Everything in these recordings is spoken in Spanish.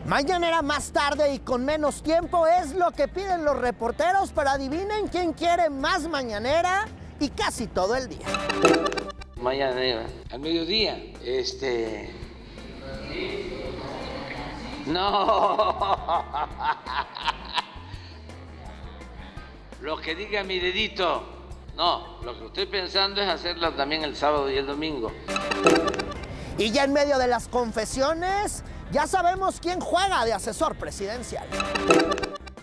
Mañanera más tarde y con menos tiempo es lo que piden los reporteros, pero adivinen quién quiere más mañanera y casi todo el día. Mañanera, al mediodía, No. Lo que diga mi dedito. No, lo que estoy pensando es hacerla también el sábado y el domingo. Y ya en medio de las confesiones, ya sabemos quién juega de asesor presidencial.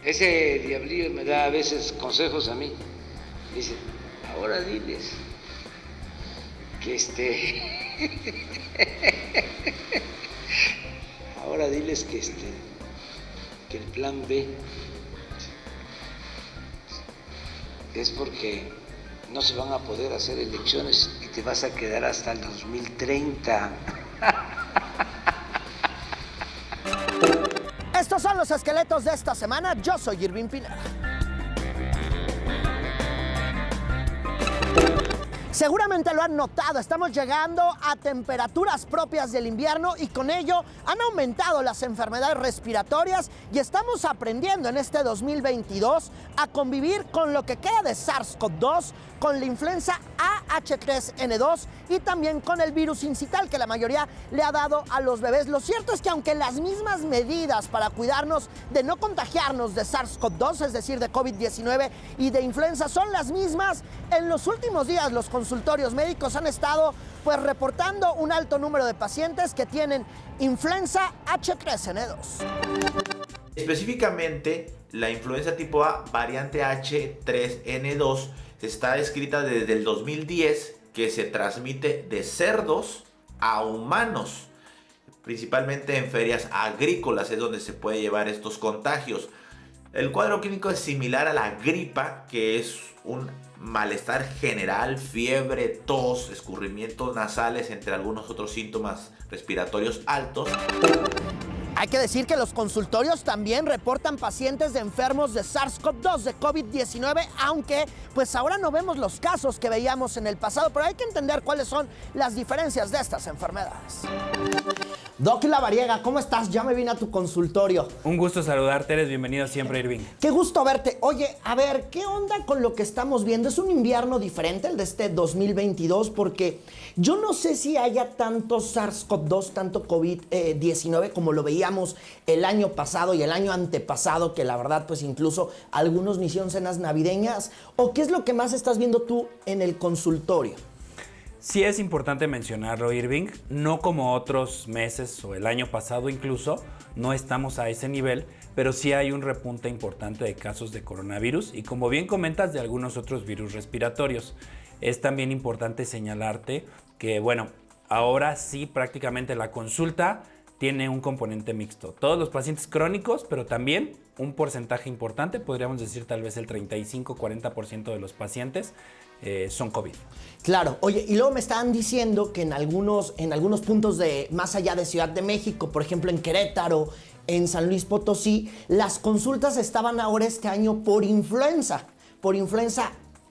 Ese diablillo me da a veces consejos a mí. Dice, ahora diles que ahora diles que el plan B es porque no se van a poder hacer elecciones y te vas a quedar hasta el 2030. Estos son los esqueletos de esta semana. Yo soy Irving Pineda. Seguramente lo han notado, estamos llegando a temperaturas propias del invierno y con ello han aumentado las enfermedades respiratorias y estamos aprendiendo en este 2022 a convivir con lo que queda de SARS-CoV-2, con la influenza AH3N2 y también con el virus incital que la mayoría le ha dado a los bebés. Lo cierto es que aunque las mismas medidas para cuidarnos de no contagiarnos de SARS-CoV-2, es decir, de COVID-19 y de influenza son las mismas, en los últimos días los consultorios médicos han estado reportando un alto número de pacientes que tienen influenza H3N2. Específicamente, la influenza tipo A, variante H3N2, está descrita desde el 2010 que se transmite de cerdos a humanos. Principalmente en ferias agrícolas es donde se puede llevar estos contagios. El cuadro clínico es similar a la gripa, que es un malestar general, fiebre, tos, escurrimientos nasales, entre algunos otros síntomas respiratorios altos. Hay que decir que los consultorios también reportan pacientes de enfermos de SARS-CoV-2, de COVID-19, aunque pues ahora no vemos los casos que veíamos en el pasado, pero hay que entender cuáles son las diferencias de estas enfermedades. Doc Lavariega, ¿cómo estás? Ya me vine a tu consultorio. Un gusto saludarte, eres bienvenido siempre, Irving. Qué gusto verte. Oye, a ver, ¿qué onda con lo que estamos viendo? Es un invierno diferente el de este 2022 porque yo no sé si haya tanto SARS-CoV-2, tanto COVID-19 como lo veíamos el año pasado y el año antepasado, que la verdad pues incluso algunos ni hicieron cenas navideñas. ¿O qué es lo que más estás viendo tú en el consultorio? Sí es importante mencionarlo, Irving, no como otros meses o el año pasado incluso, no estamos a ese nivel, pero sí hay un repunte importante de casos de coronavirus y como bien comentas de algunos otros virus respiratorios. Es también importante señalarte que, bueno, ahora sí prácticamente la consulta tiene un componente mixto. Todos los pacientes crónicos, pero también un porcentaje importante, podríamos decir tal vez el 35-40% de los pacientes son COVID. Claro, oye, y luego me estaban diciendo que en algunos puntos de más allá de Ciudad de México, por ejemplo en Querétaro, en San Luis Potosí, las consultas estaban ahora este año por influenza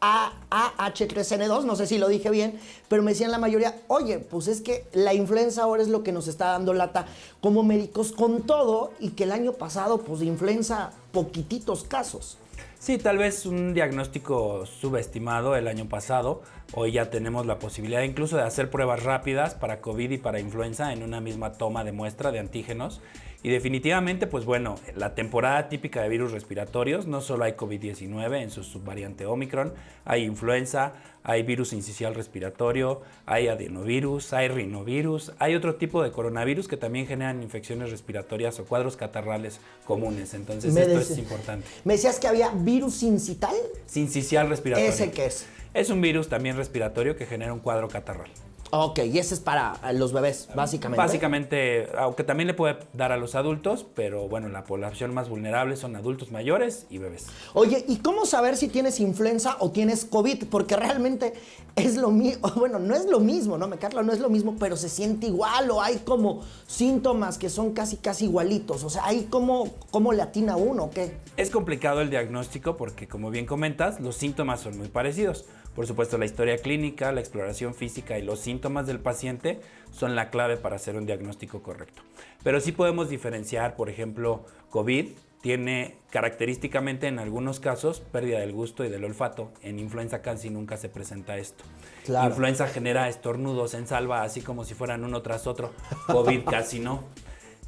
AH3N2, no sé si lo dije bien, pero me decían la mayoría, oye, pues es que la influenza ahora es lo que nos está dando lata como médicos con todo y que el año pasado, pues de influenza, poquititos casos. Sí, tal vez un diagnóstico subestimado el año pasado. Hoy ya tenemos la posibilidad incluso de hacer pruebas rápidas para COVID y para influenza en una misma toma de muestra de antígenos. Y definitivamente, pues bueno, la temporada típica de virus respiratorios, no solo hay COVID-19 en su subvariante Omicron, hay influenza, hay virus incisional respiratorio, hay adenovirus, hay rinovirus, hay otro tipo de coronavirus que también generan infecciones respiratorias o cuadros catarrales comunes. Entonces esto es importante. ¿Me decías que había virus incital? Sincicial respiratorio. ¿Ese qué es? Es un virus también respiratorio que genera un cuadro catarral. Ok, y ese es para los bebés, básicamente. Básicamente, aunque también le puede dar a los adultos, pero bueno, la población más vulnerable son adultos mayores y bebés. Oye, ¿y cómo saber si tienes influenza o tienes COVID? Porque realmente es lo mismo, bueno, no es lo mismo, ¿no? Me Carla, no es lo mismo, pero se siente igual o hay como síntomas que son casi igualitos. O sea, ¿hay cómo le atina uno o qué? Es complicado el diagnóstico porque, como bien comentas, los síntomas son muy parecidos. Por supuesto, la historia clínica, la exploración física y los síntomas del paciente son la clave para hacer un diagnóstico correcto. Pero sí podemos diferenciar, por ejemplo, COVID tiene característicamente en algunos casos pérdida del gusto y del olfato. En influenza casi nunca se presenta esto. Claro. Influenza genera estornudos en salva, así como si fueran uno tras otro. COVID casi no.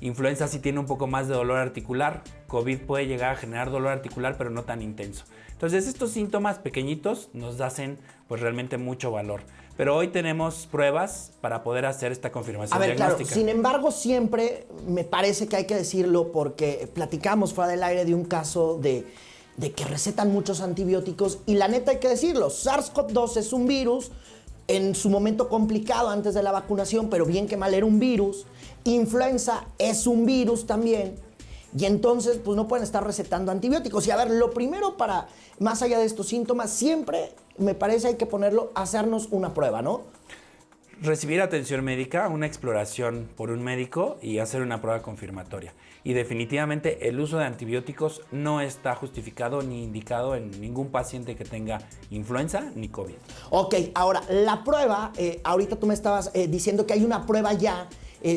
Influenza sí tiene un poco más de dolor articular. COVID puede llegar a generar dolor articular, pero no tan intenso. Entonces, estos síntomas pequeñitos nos hacen pues realmente mucho valor. Pero hoy tenemos pruebas para poder hacer esta confirmación diagnóstica. Claro, sin embargo, siempre me parece que hay que decirlo porque platicamos fuera del aire de un caso de que recetan muchos antibióticos y la neta hay que decirlo, SARS-CoV-2 es un virus en su momento complicado antes de la vacunación, pero bien que mal era un virus. Influenza es un virus también. Y entonces, pues no pueden estar recetando antibióticos. Y a ver, lo primero para, más allá de estos síntomas, siempre me parece hay que ponerlo, hacernos una prueba, ¿no? Recibir atención médica, una exploración por un médico y hacer una prueba confirmatoria. Y definitivamente el uso de antibióticos no está justificado ni indicado en ningún paciente que tenga influenza ni COVID. Ok, ahora, la prueba, ahorita tú me estabas diciendo que hay una prueba ya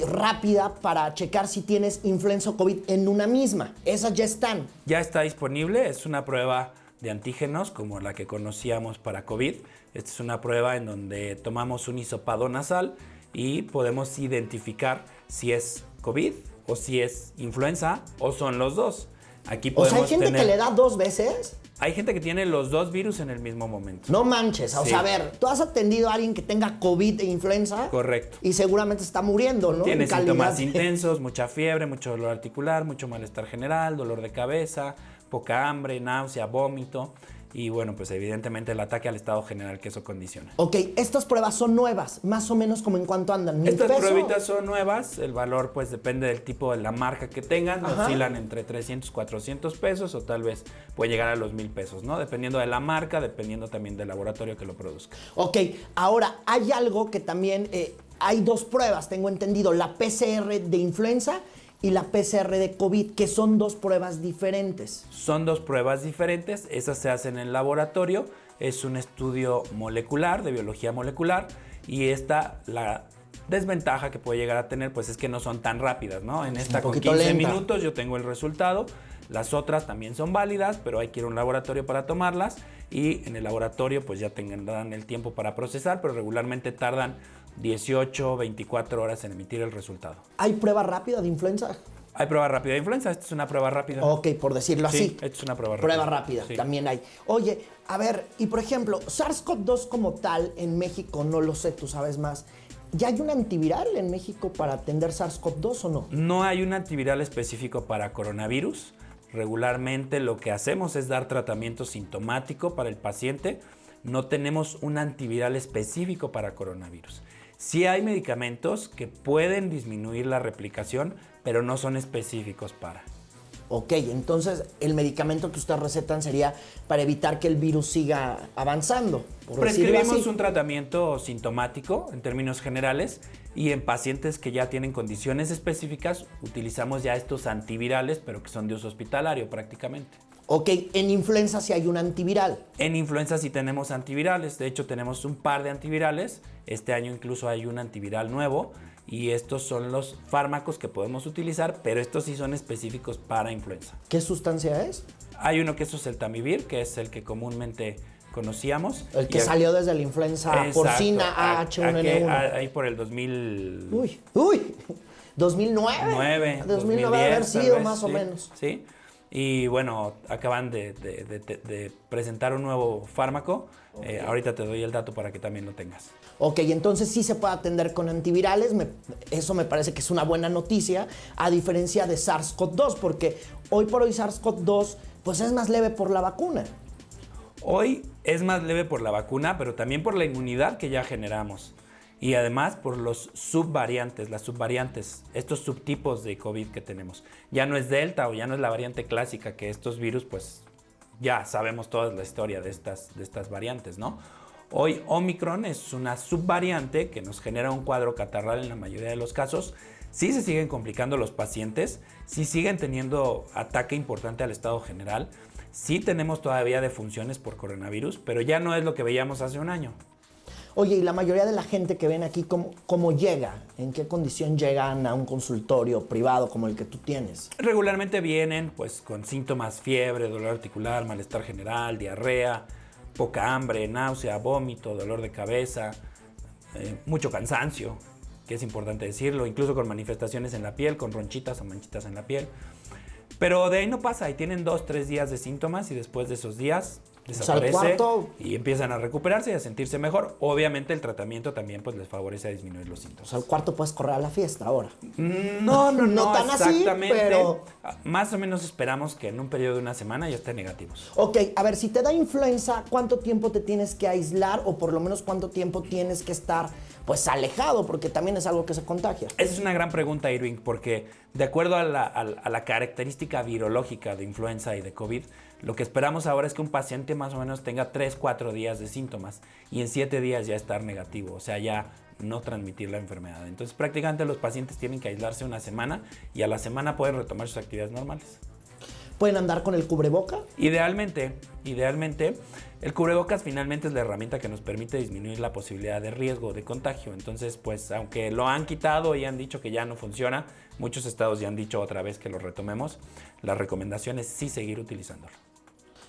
rápida para checar si tienes influenza o COVID en una misma. Esas ya están. Ya está disponible, es una prueba de antígenos como la que conocíamos para COVID. Esta es una prueba en donde tomamos un hisopado nasal y podemos identificar si es COVID o si es influenza o son los dos. Aquí O sea, podemos hay gente que le da 2 veces. Hay gente que tiene los dos virus en el mismo momento. No manches, o Sí. sea, a ver, tú has atendido a alguien que tenga COVID e influenza. Correcto. Y seguramente está muriendo, ¿no? Tiene En calidad síntomas de- intensos, mucha fiebre, mucho dolor articular, mucho malestar general, dolor de cabeza, poca hambre, náusea, vómito. Y bueno, pues evidentemente el ataque al estado general que eso condiciona. Ok, estas pruebas son nuevas, más o menos como en cuánto andan. ¿1000 Estas pesos? pruebitas son nuevas, el valor pues depende del tipo de la marca que tengan, Ajá. oscilan entre 300, 400 pesos o tal vez puede llegar a los 1000 pesos, ¿no? Dependiendo de la marca, dependiendo también del laboratorio que lo produzca. Ok, ahora hay algo que también, hay 2 pruebas, tengo entendido, la PCR de influenza y la PCR de COVID, que son 2 pruebas diferentes. Son 2 pruebas diferentes, esas se hacen en el laboratorio, es un estudio molecular, de biología molecular, y la desventaja que puede llegar a tener pues es que no son tan rápidas, ¿no? En esta con poquito 15 lenta. minutos yo tengo el resultado, las otras también son válidas, pero hay que ir a un laboratorio para tomarlas y en el laboratorio pues ya tendrán el tiempo para procesar, pero regularmente tardan 18, 24 horas en emitir el resultado. ¿Hay prueba rápida de influenza? Hay prueba rápida de influenza, esta es una prueba rápida. Ok, por decirlo Sí, así. esta es una prueba rápida. Prueba rápida, Sí. también hay. Oye, a ver, y por ejemplo, SARS-CoV-2 como tal en México, no lo sé, tú sabes más. ¿Ya hay un antiviral en México para atender SARS-CoV-2 o no? No hay un antiviral específico para coronavirus. Regularmente lo que hacemos es dar tratamiento sintomático para el paciente. No tenemos un antiviral específico para coronavirus. Sí hay medicamentos que pueden disminuir la replicación, pero no son específicos para. Ok, entonces el medicamento que ustedes recetan sería para evitar que el virus siga avanzando, por decirlo Prescribimos así. un tratamiento sintomático en términos generales y en pacientes que ya tienen condiciones específicas utilizamos ya estos antivirales, pero que son de uso hospitalario prácticamente. Ok, en influenza sí hay un antiviral. En influenza sí tenemos antivirales, de hecho tenemos un par de antivirales, este año incluso hay un antiviral nuevo y estos son los fármacos que podemos utilizar, pero estos sí son específicos para influenza. ¿Qué sustancia es? Hay uno que es oseltamivir, que es el que comúnmente conocíamos. El que Y salió desde la influenza Exacto. porcina H1N1. Ahí por el 2000... Uy, 2009. 2009 2010, debe haber tal sido vez, más o sí, menos. Sí. Y bueno, acaban de presentar un nuevo fármaco. Ahorita te doy el dato para que también lo tengas. Ok, entonces sí se puede atender con antivirales, eso me parece que es una buena noticia, a diferencia de SARS-CoV-2, porque hoy por hoy SARS-CoV-2 pues es más leve por la vacuna. Hoy es más leve por la vacuna, pero también por la inmunidad que ya generamos. Y además por los subvariantes, las subvariantes, estos subtipos de COVID que tenemos. Ya no es Delta o ya no es la variante clásica, que estos virus pues ya sabemos toda la historia de estas variantes, ¿no? Hoy Omicron es una subvariante que nos genera un cuadro catarral en la mayoría de los casos. Sí se siguen complicando los pacientes, sí siguen teniendo ataque importante al estado general, Sí tenemos todavía defunciones por coronavirus, pero ya no es lo que veíamos hace un año. Oye, y la mayoría de la gente que ven aquí, ¿cómo llega? ¿En qué condición llegan a un consultorio privado como el que tú tienes? Regularmente vienen pues con síntomas: fiebre, dolor articular, malestar general, diarrea, poca hambre, náusea, vómito, dolor de cabeza, mucho cansancio, que es importante decirlo, incluso con manifestaciones en la piel, con ronchitas o manchitas en la piel. Pero de ahí no pasa, y tienen 2-3 días de síntomas y después de esos días desaparece y empiezan a recuperarse y a sentirse mejor. Obviamente el tratamiento también pues les favorece a disminuir los síntomas. O sea, al cuarto puedes correr a la fiesta ahora. No tan exactamente. así, pero... Más o menos esperamos que en un periodo de una semana ya estén negativos. Ok, a ver, si te da influenza, ¿cuánto tiempo te tienes que aislar o por lo menos cuánto tiempo tienes que estar pues alejado? Porque también es algo que se contagia. Esa es una gran pregunta, Irving, porque de acuerdo a la característica virológica de influenza y de COVID, lo que esperamos ahora es que un paciente más o menos tenga 3-4 días de síntomas y en 7 días ya estar negativo, o sea, ya no transmitir la enfermedad. Entonces prácticamente los pacientes tienen que aislarse una semana y a la semana pueden retomar sus actividades normales. ¿Pueden andar con el cubreboca? Idealmente, el cubrebocas finalmente es la herramienta que nos permite disminuir la posibilidad de riesgo de contagio. Entonces, pues, aunque lo han quitado y han dicho que ya no funciona, muchos estados ya han dicho otra vez que lo retomemos, la recomendación es sí seguir utilizándolo.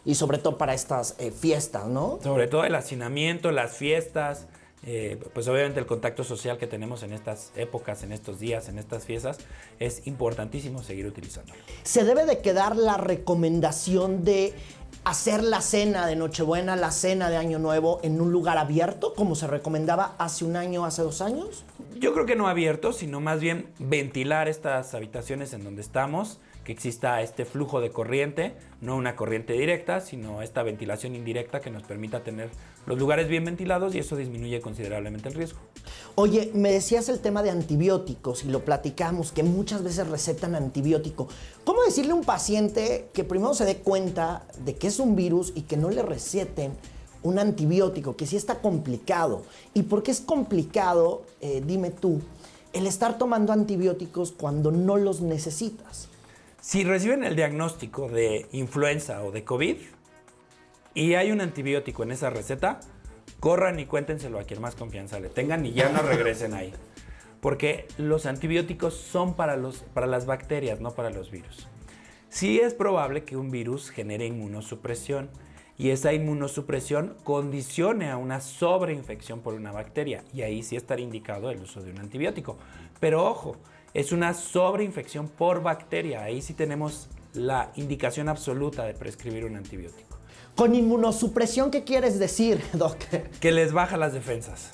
Y sobre todo para estas fiestas, ¿no? Sobre todo el hacinamiento, las fiestas, pues obviamente el contacto social que tenemos en estas épocas, en estos días, en estas fiestas, es importantísimo seguir utilizándolo. ¿Se debe de quedar la recomendación de hacer la cena de Nochebuena, la cena de Año Nuevo en un lugar abierto, como se recomendaba hace un año, hace 2 años? Yo creo que no abierto, sino más bien ventilar estas habitaciones en donde estamos, que exista este flujo de corriente, no una corriente directa, sino esta ventilación indirecta que nos permita tener los lugares bien ventilados y eso disminuye considerablemente el riesgo. Oye, me decías el tema de antibióticos y lo platicamos, que muchas veces recetan antibiótico. ¿Cómo decirle a un paciente que primero se dé cuenta de que es un virus y que no le receten un antibiótico, que sí está complicado? ¿Y por qué es complicado, dime tú, el estar tomando antibióticos cuando no los necesitas? Si reciben el diagnóstico de influenza o de COVID y hay un antibiótico en esa receta, corran y cuéntenselo a quien más confianza le tengan y ya no regresen ahí. Porque los antibióticos son para las bacterias, no para los virus. Sí es probable que un virus genere inmunosupresión y esa inmunosupresión condicione a una sobreinfección por una bacteria y ahí sí estaría indicado el uso de un antibiótico. Pero ojo, es una sobreinfección por bacteria. Ahí sí tenemos la indicación absoluta de prescribir un antibiótico. ¿Con inmunosupresión qué quieres decir, Doc? Que les baja las defensas.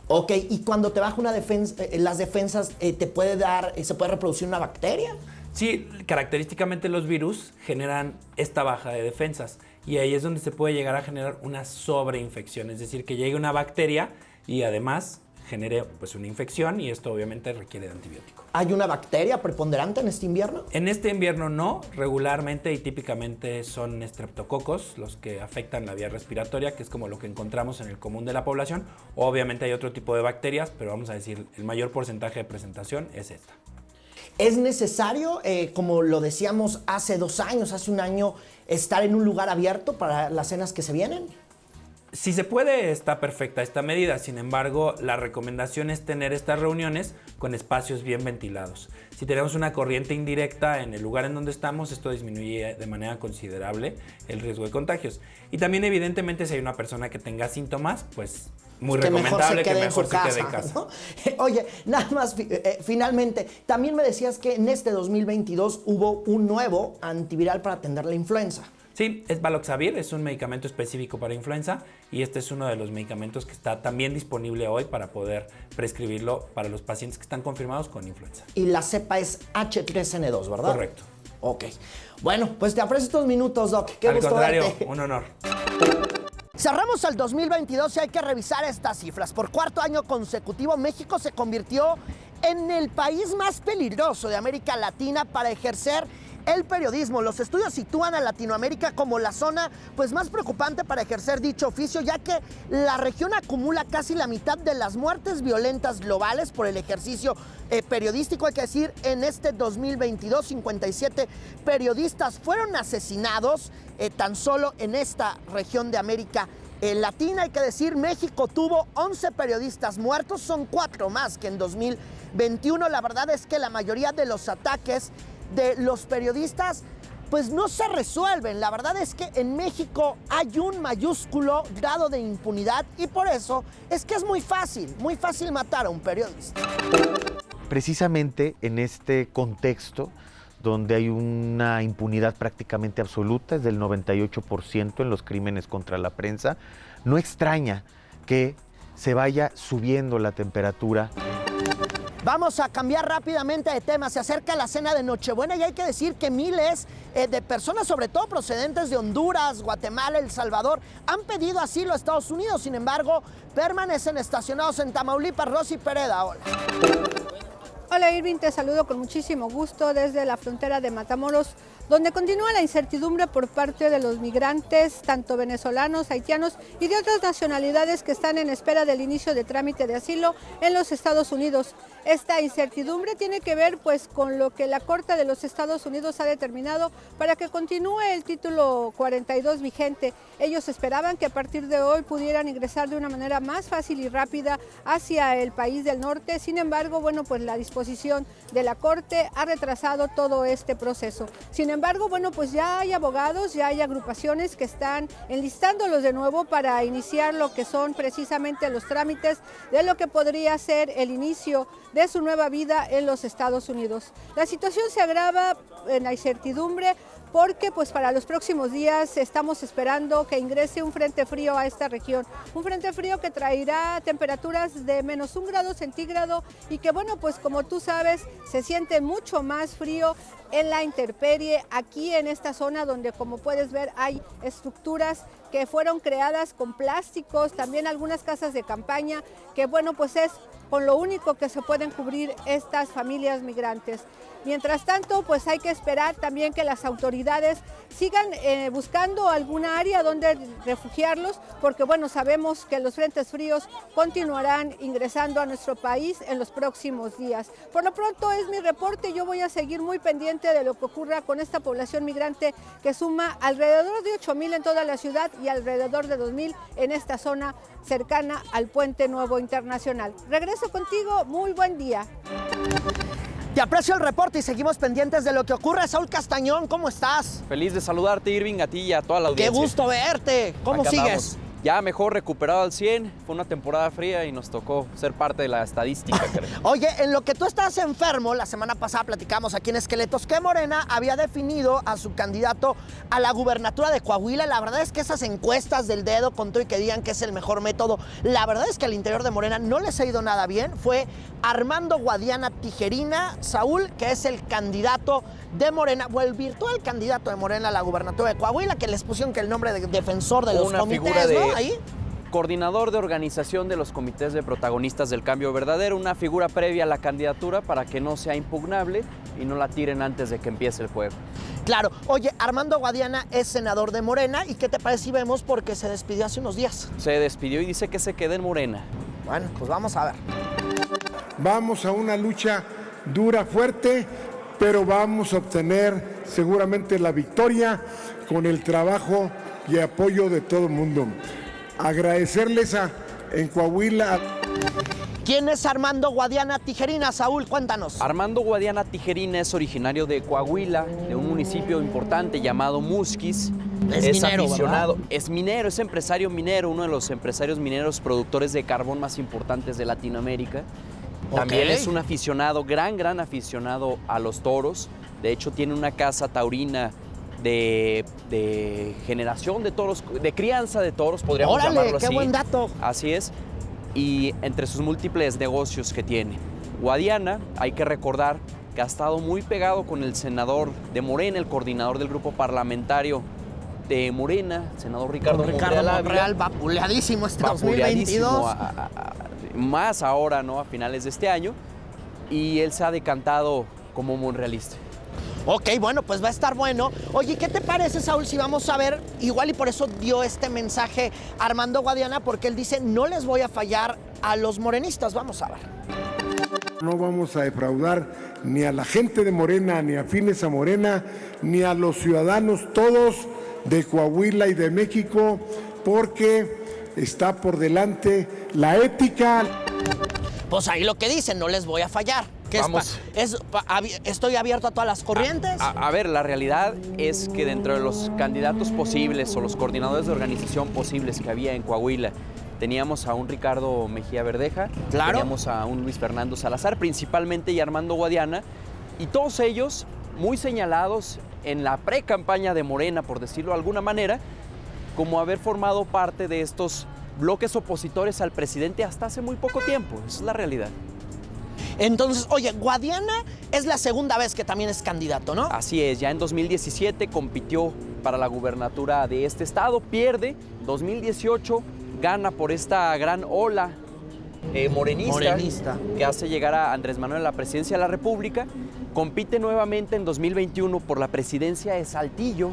Ok, y cuando te baja las defensas, ¿se puede reproducir una bacteria? Sí, característicamente los virus generan esta baja de defensas y ahí es donde se puede llegar a generar una sobreinfección, es decir, que llegue una bacteria y además genere pues una infección y esto obviamente requiere de antibiótico. ¿Hay una bacteria preponderante en este invierno? En este invierno no, regularmente y típicamente son estreptococos los que afectan la vía respiratoria, que es como lo que encontramos en el común de la población. Obviamente hay otro tipo de bacterias, pero vamos a decir el mayor porcentaje de presentación es esta. ¿Es necesario, como lo decíamos hace 2 años, hace un año, estar en un lugar abierto para las cenas que se vienen? Si se puede, está perfecta esta medida. Sin embargo, la recomendación es tener estas reuniones con espacios bien ventilados. Si tenemos una corriente indirecta en el lugar en donde estamos, esto disminuye de manera considerable el riesgo de contagios. Y también, evidentemente, si hay una persona que tenga síntomas, pues muy recomendable que mejor se quede en casa. ¿No? Oye, nada más, finalmente, también me decías que en este 2022 hubo un nuevo antiviral para atender la influenza. Sí, es Baloxavir, es un medicamento específico para influenza y este es uno de los medicamentos que está también disponible hoy para poder prescribirlo para los pacientes que están confirmados con influenza. Y la cepa es H3N2, ¿verdad? Correcto. Ok. Bueno, pues te aprecio estos minutos, Doc. Qué gusto Al contrario, verte. un honor. Cerramos el 2022 y hay que revisar estas cifras. Por 4º año consecutivo, México se convirtió en el país más peligroso de América Latina para ejercer el periodismo. Los estudios sitúan a Latinoamérica como la zona pues más preocupante para ejercer dicho oficio, ya que la región acumula casi la mitad de las muertes violentas globales por el ejercicio periodístico. Hay que decir, en este 2022, 57 periodistas fueron asesinados tan solo en esta región de América Latina. Hay que decir, México tuvo 11 periodistas muertos, son 4 más que en 2021. La verdad es que la mayoría de los ataques de los periodistas pues no se resuelven. La verdad es que en México hay un mayúsculo grado de impunidad y por eso es que es muy fácil matar a un periodista. Precisamente en este contexto donde hay una impunidad prácticamente absoluta, es del 98% en los crímenes contra la prensa, no extraña que se vaya subiendo la temperatura. Vamos a cambiar rápidamente de tema. Se acerca la cena de Nochebuena y hay que decir que miles de personas, sobre todo procedentes de Honduras, Guatemala, El Salvador, han pedido asilo a Estados Unidos. Sin embargo, permanecen estacionados en Tamaulipas. Rosy Pereda, hola. Hola Irving, te saludo con muchísimo gusto desde la frontera de Matamoros, donde continúa la incertidumbre por parte de los migrantes, tanto venezolanos, haitianos y de otras nacionalidades que están en espera del inicio de trámite de asilo en los Estados Unidos. Esta incertidumbre tiene que ver pues con lo que la Corte de los Estados Unidos ha determinado para que continúe el título 42 vigente. Ellos esperaban que a partir de hoy pudieran ingresar de una manera más fácil y rápida hacia el país del norte. Sin embargo, bueno, pues la disposición de la Corte ha retrasado todo este proceso. Sin embargo, bueno, pues ya hay abogados, ya hay agrupaciones que están enlistándolos de nuevo para iniciar lo que son precisamente los trámites de lo que podría ser el inicio de su nueva vida en los Estados Unidos. La situación se agrava en la incertidumbre porque pues para los próximos días estamos esperando que ingrese un frente frío a esta región, un frente frío que traerá temperaturas de -1 grado centígrado y que bueno, pues como tú sabes, se siente mucho más frío en la intemperie aquí en esta zona donde, como puedes ver, hay estructuras que fueron creadas con plásticos, también algunas casas de campaña, que bueno, pues es con lo único que se pueden cubrir estas familias migrantes. Mientras tanto, pues hay que esperar también que las autoridades sigan buscando alguna área donde refugiarlos, porque bueno, sabemos que los frentes fríos continuarán ingresando a nuestro país en los próximos días. Por lo pronto es mi reporte, yo voy a seguir muy pendiente de lo que ocurra con esta población migrante que suma alrededor de 8,000 en toda la ciudad y alrededor de 2,000 en esta zona cercana al Puente Nuevo Internacional. Regreso contigo, muy buen día. Te aprecio el reporte y seguimos pendientes de lo que ocurre. Saúl Castañón, ¿cómo estás? Feliz de saludarte, Irving, a ti y a toda la audiencia. Qué gusto verte. ¿Cómo Acá sigues? andamos. Ya mejor, recuperado al 100. Fue una temporada fría y nos tocó ser parte de la estadística, creo. Oye, en lo que tú estás enfermo, la semana pasada platicamos aquí en Esqueletos que Morena había definido a su candidato a la gubernatura de Coahuila. La verdad es que esas encuestas del dedo, con todo y que digan que es el mejor método, la verdad es que al interior de Morena no les ha ido nada bien. Fue Armando Guadiana Tijerina, Saúl, que es el candidato de Morena, o el virtual candidato de Morena a la gubernatura de Coahuila, que les pusieron que el nombre de defensor de los Una comités, figura de ¿no? Ahí. Coordinador de organización de los comités de protagonistas del cambio verdadero, una figura previa a la candidatura para que no sea impugnable y no la tiren antes de que empiece el juego. Claro. Oye, Armando Guadiana es senador de Morena. ¿Y qué te parece si vemos? Porque se despidió hace unos días. Se despidió y dice que se queda en Morena. Bueno, pues vamos a ver. Vamos a una lucha dura, fuerte, pero vamos a obtener seguramente la victoria con el trabajo y apoyo de todo el mundo. Agradecerles en Coahuila. ¿Quién es Armando Guadiana Tijerina, Saúl? Cuéntanos. Armando Guadiana Tijerina es originario de Coahuila, de un municipio importante llamado Musquis. Es minero, aficionado, ¿verdad? es minero, es empresario minero, uno de los empresarios mineros productores de carbón más importantes de Latinoamérica. También Ok. es un aficionado, gran aficionado a los toros. De hecho, tiene una casa taurina de generación de toros, de crianza de toros, podríamos Órale, llamarlo qué así. buen dato. Así es. Y entre sus múltiples negocios que tiene. Guadiana, hay que recordar que ha estado muy pegado con el senador de Morena, el coordinador del grupo parlamentario de Morena, senador Ricardo Monreal, vapuleadísimo este vapuleadísimo 2022. más ahora, ¿no? A finales de este año. Y él se ha decantado como monrealista. Ok, bueno, pues va a estar bueno. Oye, ¿qué te parece, Saúl, si vamos a ver, igual y por eso dio este mensaje Armando Guadiana, porque él dice, no les voy a fallar a los morenistas? Vamos a ver. No vamos a defraudar ni a la gente de Morena, ni afines a Morena, ni a los ciudadanos todos de Coahuila y de México, porque está por delante la ética. Pues ahí lo que dicen, no les voy a fallar. Vamos. ¿Estoy abierto a todas las corrientes? A ver, la realidad es que dentro de los candidatos posibles o los coordinadores de organización posibles que había en Coahuila, teníamos a un Ricardo Mejía Verdeja, claro, teníamos a un Luis Fernando Salazar principalmente y Armando Guadiana, y todos ellos muy señalados en la pre-campaña de Morena, por decirlo de alguna manera, como haber formado parte de estos bloques opositores al presidente hasta hace muy poco tiempo. Esa es la realidad. Entonces, oye, Guadiana es la segunda vez que también es candidato, ¿no? Así es, ya en 2017 compitió para la gubernatura de este estado, pierde, 2018 gana por esta gran ola morenista que hace llegar a Andrés Manuel a la presidencia de la República, compite nuevamente en 2021 por la presidencia de Saltillo,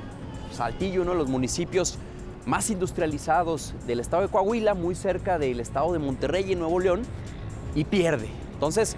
uno de los municipios más industrializados del estado de Coahuila, muy cerca del estado de Monterrey en Nuevo León, y pierde. Entonces,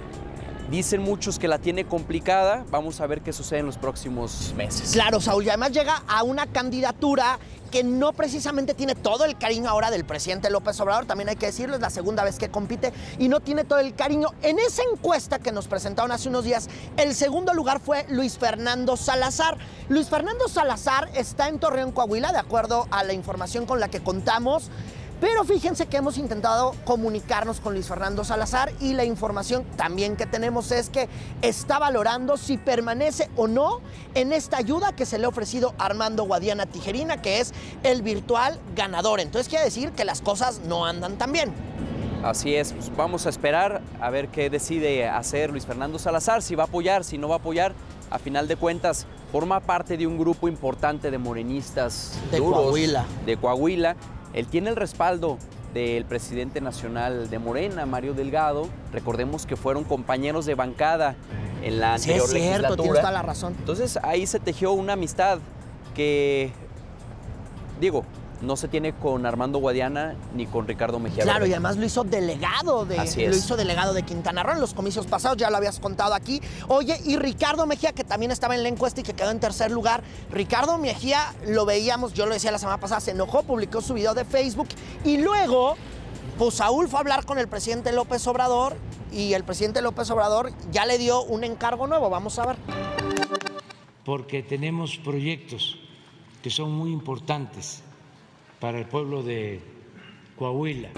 dicen muchos que la tiene complicada. Vamos a ver qué sucede en los próximos meses. Claro, Saúl, y además llega a una candidatura que no precisamente tiene todo el cariño ahora del presidente López Obrador, también hay que decirlo, es la segunda vez que compite y no tiene todo el cariño. En esa encuesta que nos presentaron hace unos días, el segundo lugar fue Luis Fernando Salazar. Luis Fernando Salazar está en Torreón, Coahuila, de acuerdo a la información con la que contamos. Pero fíjense que hemos intentado comunicarnos con Luis Fernando Salazar y la información también que tenemos es que está valorando si permanece o no en esta ayuda que se le ha ofrecido a Armando Guadiana Tijerina, que es el virtual ganador. Entonces quiere decir que las cosas no andan tan bien. Así es, pues vamos a esperar a ver qué decide hacer Luis Fernando Salazar, si va a apoyar, si no va a apoyar. A final de cuentas, forma parte de un grupo importante de morenistas de duros, Coahuila. De Coahuila. Él tiene el respaldo del presidente nacional de Morena, Mario Delgado. Recordemos que fueron compañeros de bancada en la anterior legislatura. Tienes toda la razón. Entonces ahí se tejió una amistad que, digo, no se tiene con Armando Guadiana ni con Ricardo Mejía Claro, Verdeja. y además lo hizo delegado de Quintana Roo en los comicios pasados, ya lo habías contado aquí. Oye, y Ricardo Mejía, que también estaba en la encuesta y que quedó en tercer lugar. Ricardo Mejía, lo veíamos, yo lo decía la semana pasada, se enojó, publicó su video de Facebook y luego, pues Saúl fue a hablar con el presidente López Obrador y el presidente López Obrador ya le dio un encargo nuevo. Vamos a ver. Porque tenemos proyectos que son muy importantes para el pueblo de Coahuila.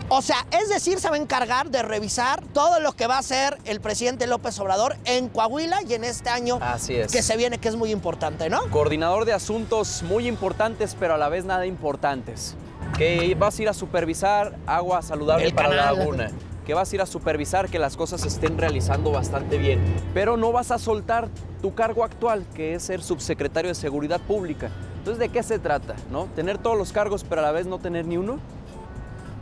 O sea, es decir, se va a encargar de revisar todo lo que va a hacer el presidente López Obrador en Coahuila y en este año que se viene, que es muy importante, ¿no? Coordinador de asuntos muy importantes, pero a la vez nada importantes. Que vas a ir a supervisar agua saludable para la laguna. Que vas a ir a supervisar que las cosas se estén realizando bastante bien. Pero no vas a soltar tu cargo actual, que es ser subsecretario de Seguridad Pública. Entonces, ¿de qué se trata? ¿No? ¿Tener todos los cargos, pero a la vez no tener ni uno?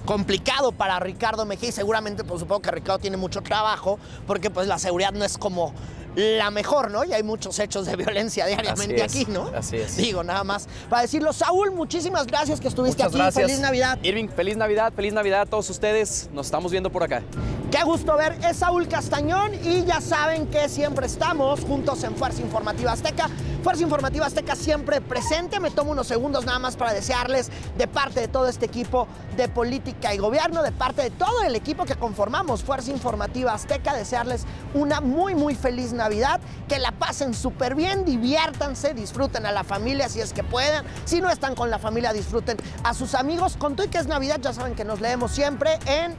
Complicado para Ricardo Mejía y seguramente, pues supongo que Ricardo tiene mucho trabajo porque pues la seguridad no es como la mejor, ¿no? Y hay muchos hechos de violencia diariamente aquí, ¿no? Así es. Digo, nada más para decirlo. Saúl, muchísimas gracias que estuviste Muchas aquí. Gracias. Feliz Navidad. Irving, feliz Navidad a todos ustedes. Nos estamos viendo por acá. Qué gusto ver, es Saúl Castañón y ya saben que siempre estamos juntos en Fuerza Informativa Azteca. Fuerza Informativa Azteca siempre presente. Me tomo unos segundos nada más para desearles de parte de todo este equipo de política y gobierno, de parte de todo el equipo que conformamos Fuerza Informativa Azteca, desearles una muy feliz Navidad, que la pasen súper bien, diviértanse, disfruten a la familia si es que pueden. Si no están con la familia, disfruten a sus amigos. Con todo y que es Navidad, ya saben que nos leemos siempre en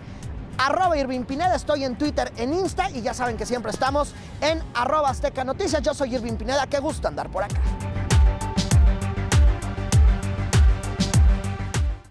@Irving Pineda, estoy en Twitter, en Insta y ya saben que siempre estamos en @Azteca Noticias. Yo soy Irving Pineda, qué gusto andar por acá.